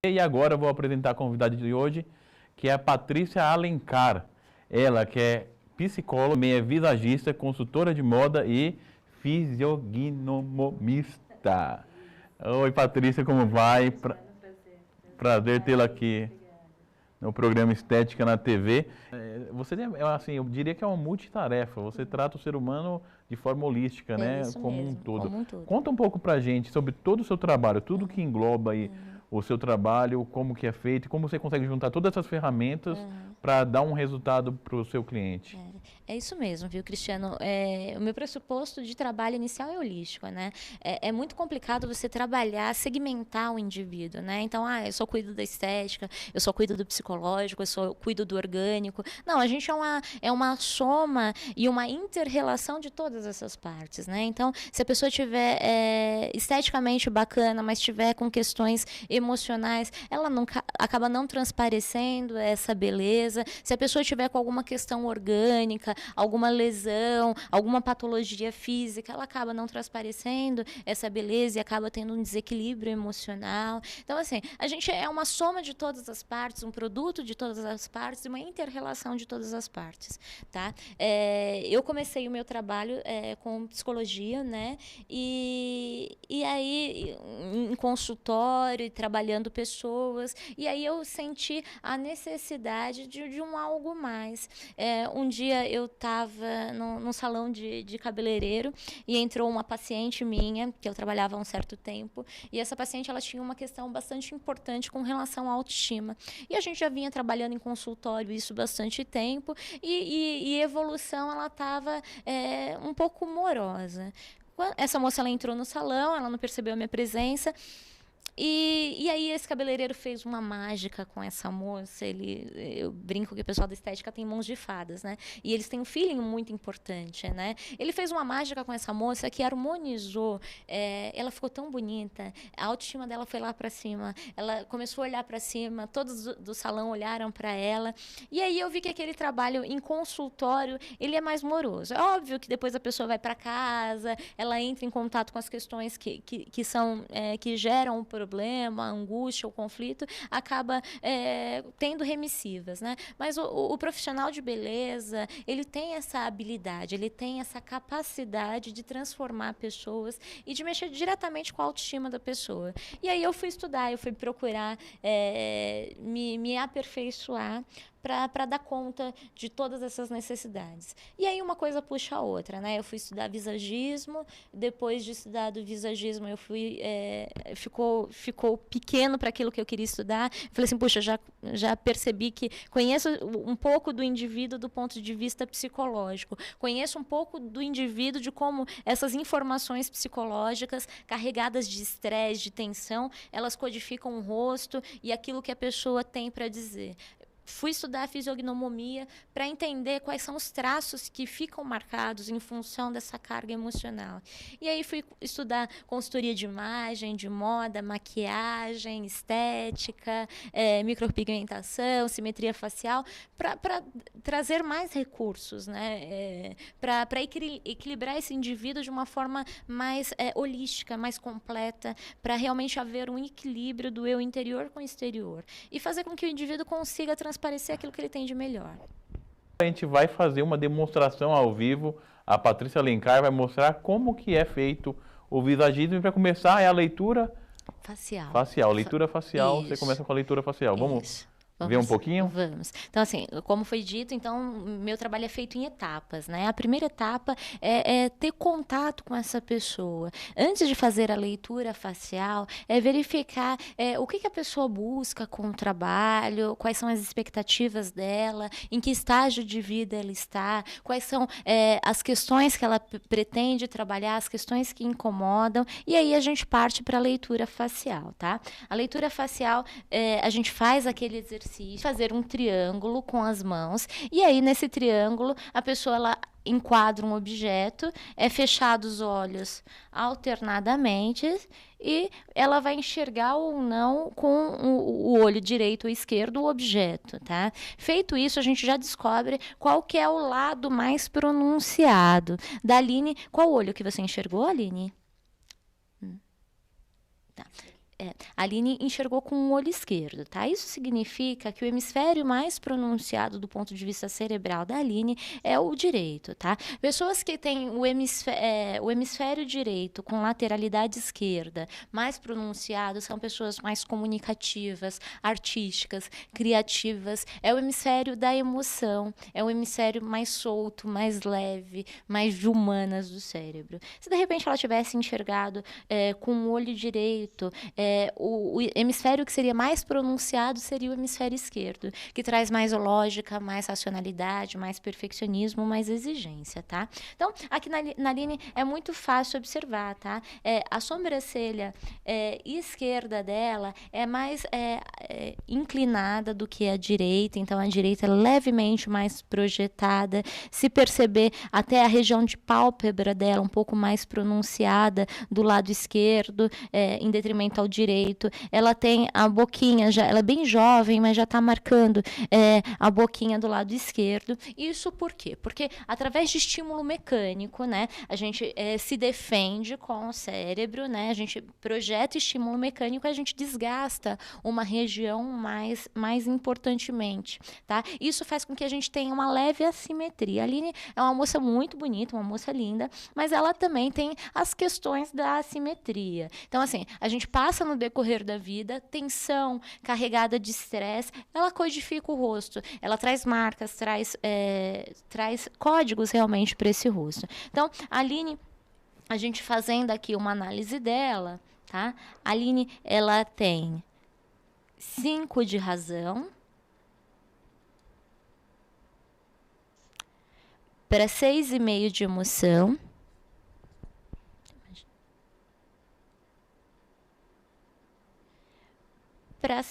E agora eu vou apresentar a convidada de hoje, que é a Patrícia Alencar. Ela que é psicóloga, também é visagista, consultora de moda e fisiognomista. Oi, Patrícia, como vai? Prazer tê-la aqui no programa Estética na TV. Você é, assim, eu diria que é uma multitarefa. Você trata o ser humano de forma holística, né? Isso Como mesmo, um todo. como um todo. Conta um pouco pra gente sobre todo o seu trabalho, tudo que engloba aí o seu trabalho, como que é feito, e como você consegue juntar todas essas ferramentas para dar um resultado para o seu cliente. É isso mesmo, viu, Cristiano? O meu pressuposto de trabalho inicial é holístico, né? É muito complicado você trabalhar, segmentar o indivíduo, né? Então, eu só cuido da estética, eu só cuido do psicológico, eu só cuido do orgânico. Não, a gente é uma soma e uma inter-relação de todas essas partes, né? Então, se a pessoa estiver esteticamente bacana, mas estiver com questões emocionais, ela acaba não transparecendo essa beleza. Se a pessoa estiver com alguma questão orgânica, alguma lesão, alguma patologia física, ela acaba não transparecendo essa beleza e acaba tendo um desequilíbrio emocional. Então, assim, a gente é uma soma de todas as partes, um produto de todas as partes e uma inter-relação de todas as partes, tá? Eu comecei o meu trabalho com psicologia, né? E aí, em consultório, trabalhando pessoas, e aí eu senti a necessidade de um algo mais. Um dia eu estava num salão de cabeleireiro e entrou uma paciente minha, que eu trabalhava há um certo tempo, e essa paciente ela tinha uma questão bastante importante com relação à autoestima. E a gente já vinha trabalhando em consultório isso bastante tempo, e evolução ela estava um pouco morosa. Essa moça ela entrou no salão, ela não percebeu a minha presença. E aí esse cabeleireiro fez uma mágica com essa moça. Eu brinco que o pessoal da estética tem mãos de fadas, né? E eles têm um feeling muito importante, né? Ele fez uma mágica com essa moça que harmonizou. Ela ficou tão bonita, a autoestima dela foi lá para cima. Ela começou a olhar para cima, todos do salão olharam para ela. E aí eu vi que aquele trabalho em consultório, ele é mais moroso. É óbvio que depois a pessoa vai para casa, ela entra em contato com as questões que geram o problema, a angústia, o conflito, acaba tendo remissivas, né? Mas o profissional de beleza, ele tem essa habilidade, ele tem essa capacidade de transformar pessoas e de mexer diretamente com a autoestima da pessoa. E aí eu fui estudar, eu fui procurar me aperfeiçoar para dar conta de todas essas necessidades. E aí uma coisa puxa a outra, né? Eu fui estudar visagismo, depois de estudar do visagismo eu ficou pequeno para aquilo que eu queria estudar. Falei assim, puxa, já percebi que conheço um pouco do indivíduo do ponto de vista psicológico, conheço um pouco do indivíduo de como essas informações psicológicas carregadas de estresse, de tensão, elas codificam o rosto e aquilo que a pessoa tem para dizer. Fui estudar a fisiognomia para entender quais são os traços que ficam marcados em função dessa carga emocional. E aí fui estudar consultoria de imagem, de moda, maquiagem, estética, micropigmentação, simetria facial, para trazer mais recursos, né? Para equilibrar esse indivíduo de uma forma mais holística, mais completa, para realmente haver um equilíbrio do eu interior com o exterior. E fazer com que o indivíduo consiga transparecer aquilo que ele tem de melhor. A gente vai fazer uma demonstração ao vivo. A Patrícia Alencar vai mostrar como que é feito o visagismo. E para começar é a leitura facial. Leitura facial, Isso. Você começa com a leitura facial. Vamos ver um pouquinho? Vamos. Então, assim, como foi dito, então, meu trabalho é feito em etapas, né? A primeira etapa é ter contato com essa pessoa. Antes de fazer a leitura facial, é verificar o que a pessoa busca com o trabalho, quais são as expectativas dela, em que estágio de vida ela está, quais são as questões que ela pretende trabalhar, as questões que incomodam, e aí a gente parte para a leitura facial, tá? A leitura facial, a gente faz aquele exercício, fazer um triângulo com as mãos, e aí nesse triângulo a pessoa ela enquadra um objeto, fechados os olhos alternadamente e ela vai enxergar ou não com o olho direito ou esquerdo o objeto, tá? Feito isso, a gente já descobre qual que é o lado mais pronunciado. Da Aline, qual olho que você enxergou, Aline? Tá. A Aline enxergou com o olho esquerdo, tá? Isso significa que o hemisfério mais pronunciado do ponto de vista cerebral da Aline é o direito, tá? Pessoas que têm o hemisfério direito com lateralidade esquerda mais pronunciado são pessoas mais comunicativas, artísticas, criativas. É o hemisfério da emoção, é o hemisfério mais solto, mais leve, mais de humanas do cérebro. Se de repente ela tivesse enxergado com o olho direito, o hemisfério que seria mais pronunciado seria o hemisfério esquerdo, que traz mais lógica, mais racionalidade, mais perfeccionismo, mais exigência, tá? Então, aqui na Aline é muito fácil observar, tá? A sobrancelha esquerda dela é mais inclinada do que a direita, então a direita é levemente mais projetada. Se perceber, até a região de pálpebra dela um pouco mais pronunciada do lado esquerdo, em detrimento ao direito. Ela tem a boquinha, ela é bem jovem, mas já está marcando a boquinha do lado esquerdo. Isso por quê? Porque através de estímulo mecânico, né, a gente se defende com o cérebro, né, a gente projeta estímulo mecânico e a gente desgasta uma região mais importantemente, tá? Isso faz com que a gente tenha uma leve assimetria. A Aline é uma moça muito bonita, uma moça linda, mas ela também tem as questões da assimetria. Então, assim, a gente passa no decorrer da vida, tensão, carregada de estresse, ela codifica o rosto, ela traz marcas, traz códigos realmente para esse rosto. Então, a Aline, a gente fazendo aqui uma análise dela, tá? A Aline, ela tem 5 de razão, para 6,5 de emoção, para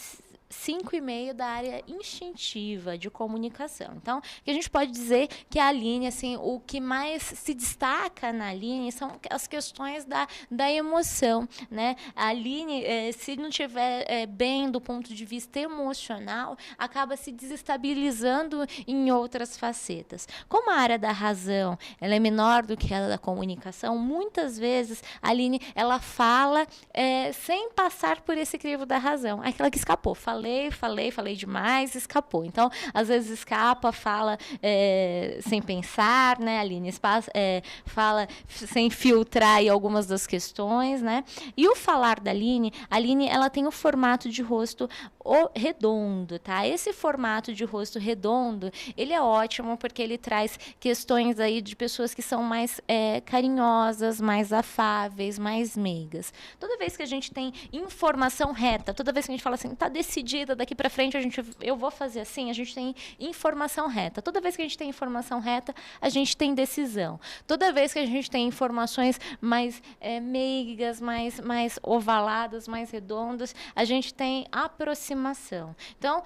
5,5 da área instintiva, de comunicação. Então, o que a gente pode dizer que a Aline, assim, o que mais se destaca na Aline são as questões da emoção, né? A Aline, se não estiver bem do ponto de vista emocional, acaba se desestabilizando em outras facetas. Como a área da razão ela é menor do que a da comunicação, muitas vezes a Aline, ela fala sem passar por esse crivo da razão. Aquela que escapou, falei demais, escapou. Então, às vezes escapa, fala sem pensar, né, Aline? Fala sem filtrar aí algumas das questões, né? E o falar da Aline, a Aline, ela tem o formato de rosto redondo, tá? Esse formato de rosto redondo, ele é ótimo porque ele traz questões aí de pessoas que são mais carinhosas, mais afáveis, mais meigas. Toda vez que a gente tem informação reta, toda vez que a gente fala assim, tá decidida, daqui para frente eu vou fazer assim, a gente tem informação reta. Toda vez que a gente tem informação reta, a gente tem decisão. Toda vez que a gente tem informações mais meigas, mais ovaladas, mais redondas, a gente tem aproximação. Então,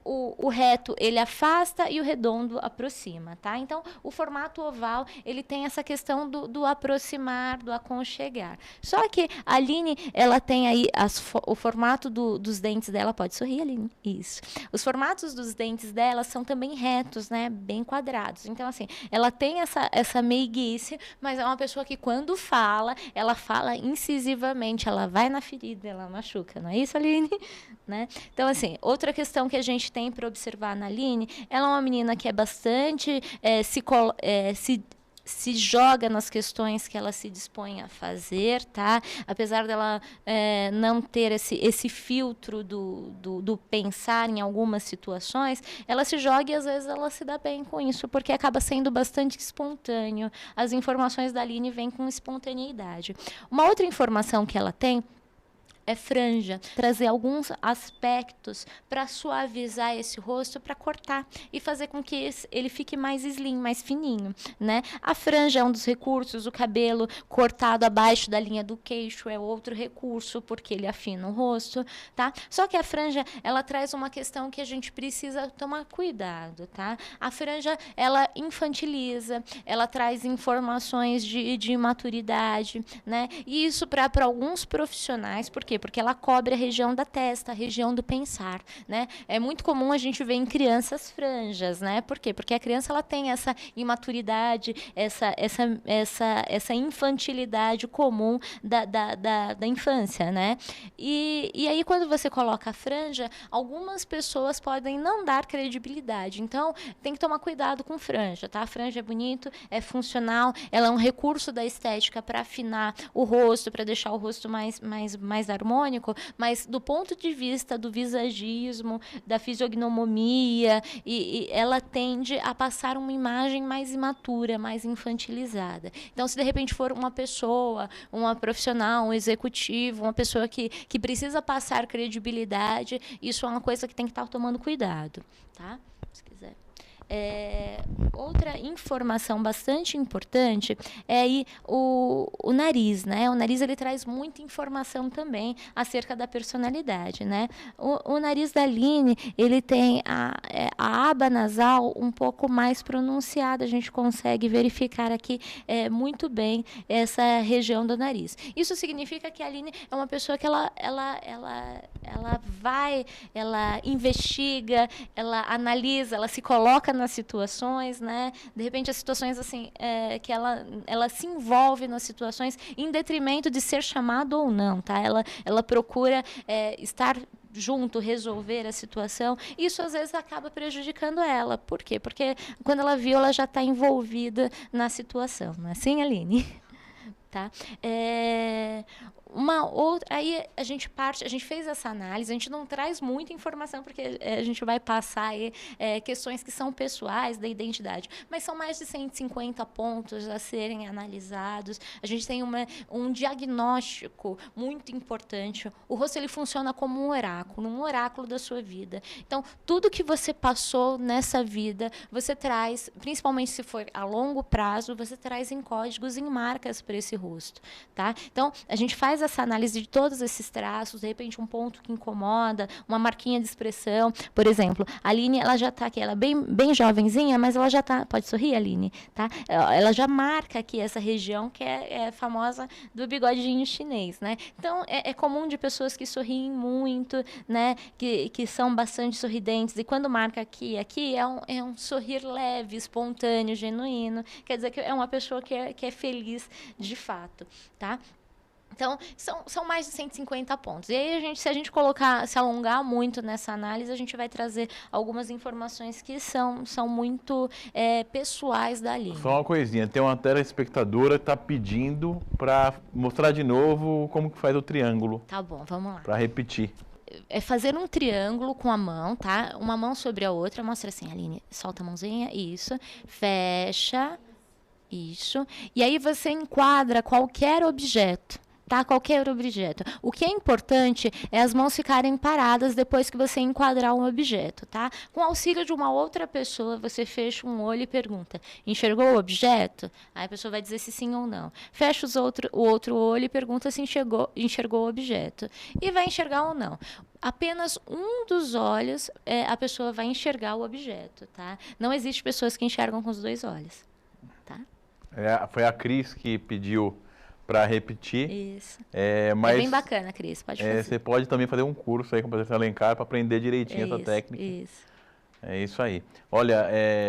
o reto, ele afasta e o redondo aproxima, tá? Então, o formato oval, ele tem essa questão do aproximar, do aconchegar. Só que a Aline, ela tem aí o formato dos dentes dela, pode sorrir, Aline? Isso. Os formatos dos dentes dela são também retos, né? Bem quadrados. Então, assim, ela tem essa meiguice, mas é uma pessoa que quando fala, ela fala incisivamente, ela vai na ferida, ela machuca, não é isso, Aline? Né? Então, assim, outra questão que a gente tem para observar na Aline, ela é uma menina que é bastante se joga nas questões que ela se dispõe a fazer, tá? Apesar dela não ter esse filtro do pensar em algumas situações, ela se joga e às vezes ela se dá bem com isso, porque acaba sendo bastante espontâneo. As informações da Aline vêm com espontaneidade. Uma outra informação que ela tem é franja, trazer alguns aspectos para suavizar esse rosto, para cortar e fazer com que ele fique mais slim, mais fininho, né? A franja é um dos recursos, o cabelo cortado abaixo da linha do queixo é outro recurso, porque ele afina o rosto, tá? Só que a franja, ela traz uma questão que a gente precisa tomar cuidado, tá? A franja, ela infantiliza, ela traz informações de imaturidade, né? E isso para alguns profissionais, por quê? Porque ela cobre a região da testa, a região do pensar, né? É muito comum a gente ver em crianças franjas, né? Por quê? Porque a criança ela tem essa imaturidade, essa infantilidade comum da infância, né? E aí, quando você coloca a franja, algumas pessoas podem não dar credibilidade. Então, tem que tomar cuidado com franja, tá? A franja é bonito, é funcional, ela é um recurso da estética para afinar o rosto, para deixar o rosto mais harmônico, mas do ponto de vista do visagismo, da fisiognomia, e ela tende a passar uma imagem mais imatura, mais infantilizada. Então, se de repente for uma pessoa, uma profissional, um executivo, uma pessoa que precisa passar credibilidade, isso é uma coisa que tem que estar tomando cuidado, tá? Se quiser. Outra informação bastante importante é aí o nariz, né? O nariz ele traz muita informação também acerca da personalidade, né? O nariz da Aline, ele tem a aba nasal um pouco mais pronunciada, a gente consegue verificar aqui muito bem essa região do nariz. Isso significa que a Aline é uma pessoa que ela investiga, ela analisa, ela se coloca nas situações, né? De repente as situações assim que ela se envolve nas situações em detrimento de ser chamado ou não, tá? Ela procura estar junto, resolver a situação. Isso às vezes acaba prejudicando ela. Por quê? Porque quando ela viu, ela já está envolvida na situação, não é assim, Aline? Tá? Uma outra, aí a gente fez essa análise, a gente não traz muita informação, porque a gente vai passar aí, questões que são pessoais da identidade, mas são mais de 150 pontos a serem analisados. A gente tem um diagnóstico muito importante. O rosto ele funciona como um oráculo da sua vida. Então, tudo que você passou nessa vida, você traz, principalmente se for a longo prazo, você traz em códigos, em marcas para esse rosto, tá? Então, a gente faz essa análise de todos esses traços, de repente um ponto que incomoda, uma marquinha de expressão. Por exemplo, a Aline, ela já está aqui, ela é bem jovenzinha, mas ela já está, pode sorrir, Aline? Tá? Ela já marca aqui essa região que é famosa do bigodinho chinês, né? Então, é comum de pessoas que sorriem muito, né? Que são bastante sorridentes, e quando marca aqui é um sorrir leve, espontâneo, genuíno, quer dizer que é uma pessoa que é feliz de fato, tá? Então, são mais de 150 pontos. E aí, se a gente se alongar muito nessa análise, a gente vai trazer algumas informações que são muito pessoais da Aline. Só uma coisinha, tem uma telespectadora que está pedindo para mostrar de novo como que faz o triângulo. Tá bom, vamos lá. Para repetir. É fazer um triângulo com a mão, tá? Uma mão sobre a outra. Mostra assim, Aline. Solta a mãozinha, isso. Fecha, isso. E aí você enquadra qualquer objeto. Tá? Qualquer objeto. O que é importante é as mãos ficarem paradas depois que você enquadrar um objeto, tá? Com auxílio de uma outra pessoa, você fecha um olho e pergunta: enxergou o objeto? Aí a pessoa vai dizer se sim ou não. Fecha o outro olho e pergunta se enxergou o objeto. E vai enxergar ou não. Apenas um dos olhos a pessoa vai enxergar o objeto, tá? Não existe pessoas que enxergam com os dois olhos, tá? Foi a Cris que pediu para repetir. Isso. Mas, bem bacana, Cris. Pode fazer. Você pode também fazer um curso aí com o professor Alencar para aprender direitinho essa técnica. Isso. É isso aí. Olha,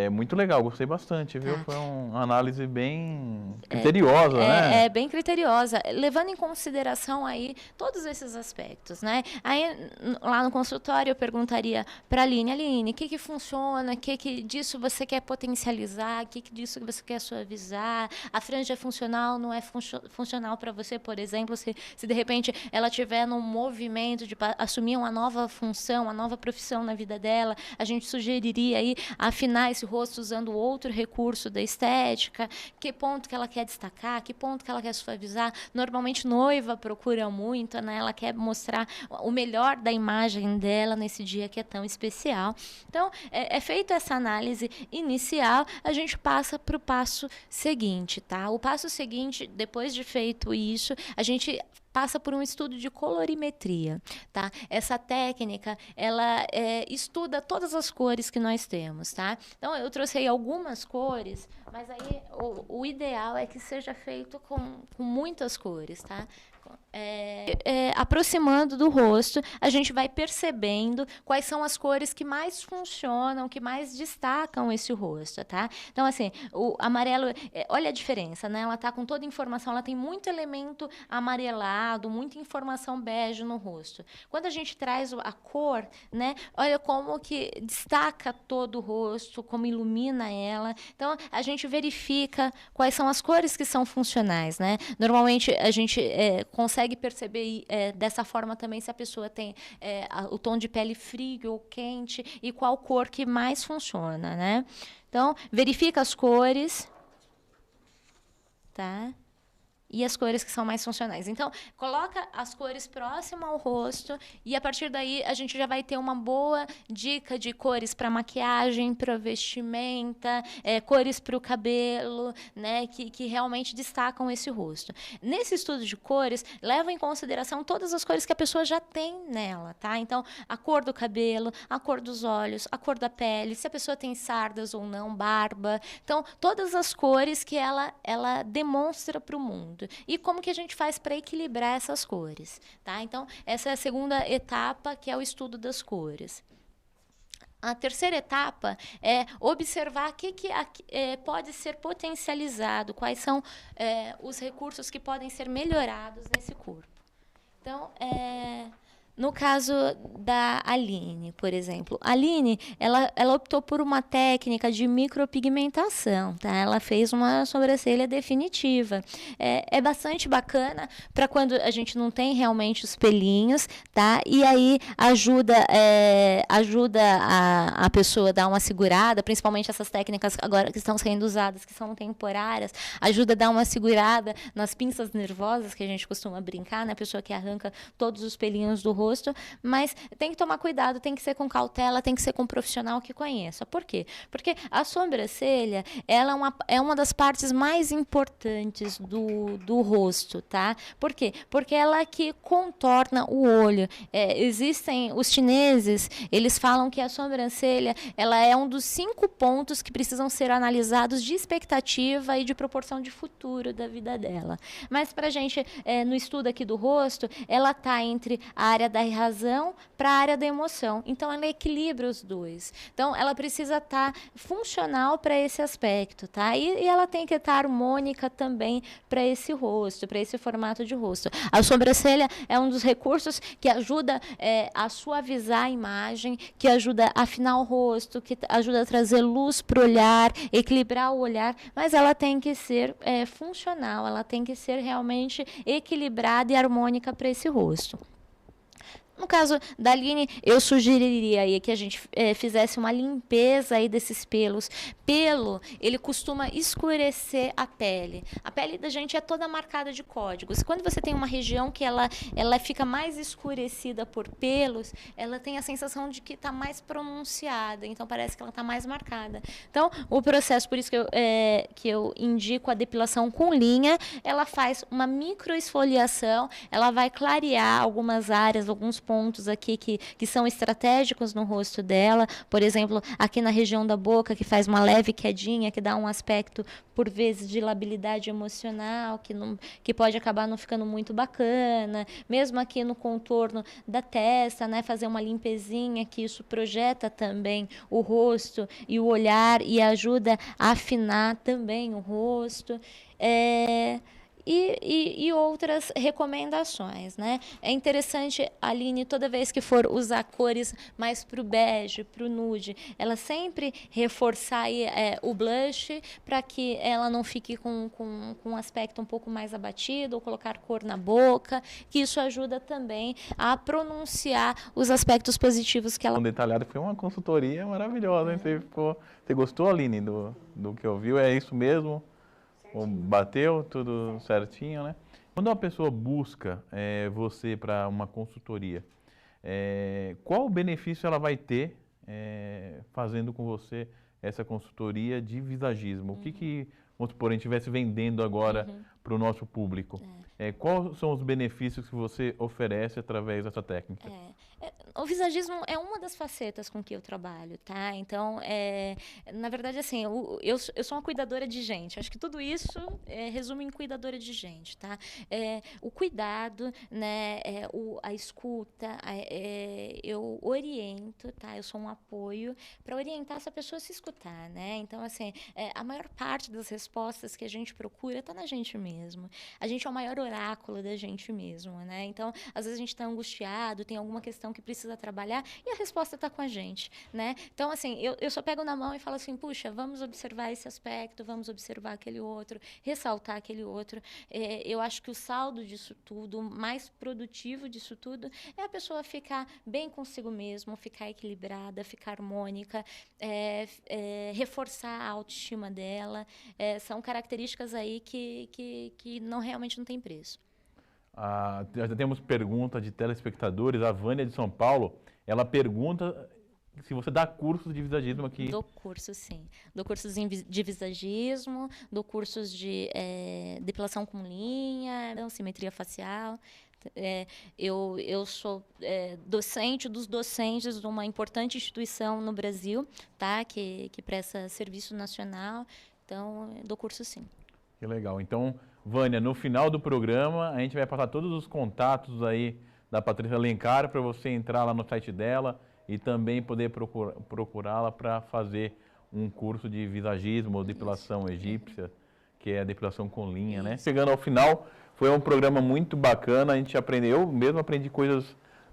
muito legal, gostei bastante, viu? Tá. Foi uma análise bem criteriosa, né? É bem criteriosa, levando em consideração aí todos esses aspectos, né? Aí, lá no consultório, eu perguntaria para a Aline, o que funciona, o que disso você quer potencializar, o que disso você quer suavizar, a franja é funcional, não é funcional para você, por exemplo, se de repente ela tiver num movimento de assumir uma nova função, uma nova profissão na vida dela, a gente sugeriria aí afinar esse rosto usando outro recurso da estética, que ponto que ela quer destacar, que ponto que ela quer suavizar. Normalmente noiva procura muito, né? Ela quer mostrar o melhor da imagem dela nesse dia que é tão especial. Então, feita essa análise inicial, a gente passa para o passo seguinte, tá? O passo seguinte, depois de feito isso, a gente passa por um estudo de colorimetria, tá? Essa técnica, ela estuda todas as cores que nós temos, tá? Então, eu trouxe aí algumas cores, mas aí o ideal é que seja feito com muitas cores, tá? Aproximando do rosto, a gente vai percebendo quais são as cores que mais funcionam, que mais destacam esse rosto, tá? Então, assim, o amarelo, olha a diferença, né? Ela tá com toda a informação, ela tem muito elemento amarelado, muita informação bege no rosto. Quando a gente traz a cor, né? Olha como que destaca todo o rosto, como ilumina ela. Então, a gente verifica quais são as cores que são funcionais, né? Normalmente, a gente consegue perceber dessa forma também se a pessoa tem o tom de pele frio ou quente e qual cor que mais funciona, né? Então, verifica as cores, tá? E as cores que são mais funcionais. Então, coloca as cores próximas ao rosto e, a partir daí, a gente já vai ter uma boa dica de cores para maquiagem, para vestimenta, cores para o cabelo, né, que realmente destacam esse rosto. Nesse estudo de cores, leva em consideração todas as cores que a pessoa já tem nela, tá? Então, a cor do cabelo, a cor dos olhos, a cor da pele, se a pessoa tem sardas ou não, barba. Então, todas as cores que ela demonstra para o mundo. E como que a gente faz para equilibrar essas cores, tá? Então, essa é a segunda etapa, que é o estudo das cores. A terceira etapa é observar o que pode ser potencializado, quais são os recursos que podem ser melhorados nesse corpo. Então, no caso da Aline, por exemplo, a Aline, ela optou por uma técnica de micropigmentação, tá? Ela fez uma sobrancelha definitiva. É bastante bacana para quando a gente não tem realmente os pelinhos, tá? E aí ajuda a pessoa a dar uma segurada, principalmente essas técnicas agora que estão sendo usadas, que são temporárias, ajuda a dar uma segurada nas pinças nervosas, que a gente costuma brincar, né? A pessoa que arranca todos os pelinhos do rosto, mas tem que tomar cuidado, tem que ser com cautela, tem que ser com um profissional que conheça. Por quê? Porque a sobrancelha, ela é uma das partes mais importantes do rosto, tá? Por quê? Porque ela é que contorna o olho. Existem, os chineses, eles falam que a sobrancelha, ela é um dos 5 pontos que precisam ser analisados de expectativa e de proporção de futuro da vida dela. Mas pra gente, no estudo aqui do rosto, ela tá entre a área da razão para a área da emoção. Então, ela equilibra os dois. Então, ela precisa estar funcional para esse aspecto, tá? E ela tem que estar harmônica também para esse rosto, para esse formato de rosto. A sobrancelha é um dos recursos que ajuda a suavizar a imagem, que ajuda a afinar o rosto, que ajuda a trazer luz para o olhar, equilibrar o olhar, mas ela tem que ser funcional, ela tem que ser realmente equilibrada e harmônica para esse rosto. No caso da Aline, eu sugeriria aí que a gente fizesse uma limpeza aí desses pelos. Pelo, ele costuma escurecer a pele. A pele da gente é toda marcada de códigos. Quando você tem uma região que ela fica mais escurecida por pelos, ela tem a sensação de que está mais pronunciada. Então, parece que ela está mais marcada. Então, o processo, por isso que eu indico a depilação com linha, ela faz uma microesfoliação, ela vai clarear algumas áreas, alguns pontos aqui que são estratégicos no rosto dela, por exemplo, aqui na região da boca, que faz uma leve quedinha, que dá um aspecto, por vezes, de labilidade emocional, que pode acabar não ficando muito bacana, mesmo aqui no contorno da testa, né, fazer uma limpezinha, que isso projeta também o rosto e o olhar e ajuda a afinar também o rosto. E outras recomendações, né? É interessante, Aline, toda vez que for usar cores mais para o bege, para o nude, ela sempre reforçar o blush para que ela não fique com um aspecto um pouco mais abatido, ou colocar cor na boca, que isso ajuda também a pronunciar os aspectos positivos que ela... Um detalhado, foi uma consultoria maravilhosa, hein? Você gostou, Aline, do que ouviu? É isso mesmo? Bateu tudo certinho, né? Quando uma pessoa busca você para uma consultoria, qual o benefício ela vai ter fazendo com você essa consultoria de visagismo? O que, vamos supor, a gente estivesse vendendo agora para o nosso público? quais são os benefícios que você oferece através dessa técnica? O visagismo é uma das facetas com que eu trabalho, tá? Então, na verdade, assim, eu sou uma cuidadora de gente. Acho que tudo isso resume em cuidadora de gente, tá? O cuidado, né? A escuta, eu oriento, tá? Eu sou um apoio para orientar essa pessoa a se escutar, né? Então, assim, a maior parte das respostas que a gente procura está na gente mesmo. A gente é o maior oráculo da gente mesmo, né? Então, às vezes a gente está angustiado, tem alguma questão que precisa trabalhar e a resposta está com a gente, né? Então, assim, eu só pego na mão e falo assim, puxa, vamos observar esse aspecto, vamos observar aquele outro, ressaltar aquele outro. Eu acho que o saldo disso tudo, o mais produtivo disso tudo, é a pessoa ficar bem consigo mesmo, ficar equilibrada, ficar harmônica, reforçar a autoestima dela. São características aí que realmente não tem preço. Já temos pergunta de telespectadores. A Vânia de São Paulo, ela pergunta se você dá cursos de visagismo aqui. Dou curso, sim. Dou cursos de visagismo, dou cursos de depilação com linha, simetria facial. Eu sou docente dos docentes de uma importante instituição no Brasil, tá? que presta serviço nacional. Então, dou curso, sim. Que legal. Então, Vânia, no final do programa, a gente vai passar todos os contatos aí da Patrícia Alencar para você entrar lá no site dela e também poder procurá-la para fazer um curso de visagismo ou depilação egípcia, que é a depilação com linha, né? Chegando ao final, foi um programa muito bacana, a gente aprendeu, eu mesmo aprendi coisas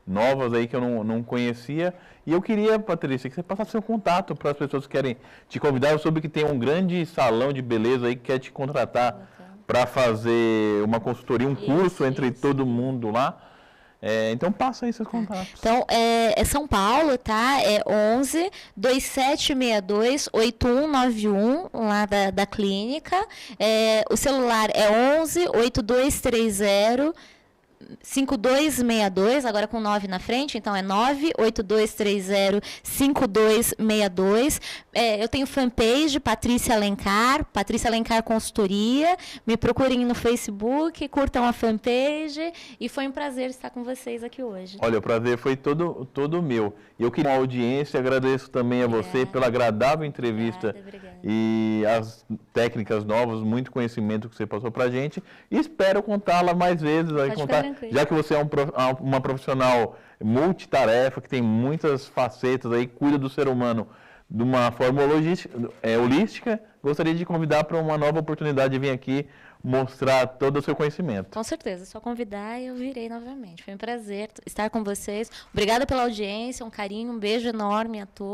novas aí que eu não conhecia. E eu queria, Patrícia, que você passasse seu contato para as pessoas que querem te convidar. Eu soube que tem um grande salão de beleza aí que quer te contratar para fazer uma consultoria, um curso entre todo mundo lá. Então, passa aí seus contatos. Então, é São Paulo, tá? É 11 2762 8191, lá da clínica. O celular é 11 8230 5262, agora com 9 na frente, então é 98230-5262. Eu tenho fanpage, Patrícia Alencar Consultoria. Me procurem no Facebook, curtam a fanpage. E foi um prazer estar com vocês aqui hoje. Olha, o prazer foi todo meu. E eu queria uma audiência, agradeço também a você pela agradável entrevista. Obrigada. E as técnicas novas, muito conhecimento que você passou pra gente. E espero contá-la mais vezes. Já que você é uma profissional multitarefa, que tem muitas facetas aí, cuida do ser humano de uma forma holística, gostaria de convidar para uma nova oportunidade de vir aqui mostrar todo o seu conhecimento. Com certeza, só convidar e eu virei novamente. Foi um prazer estar com vocês. Obrigada pela audiência, um carinho, um beijo enorme a todos.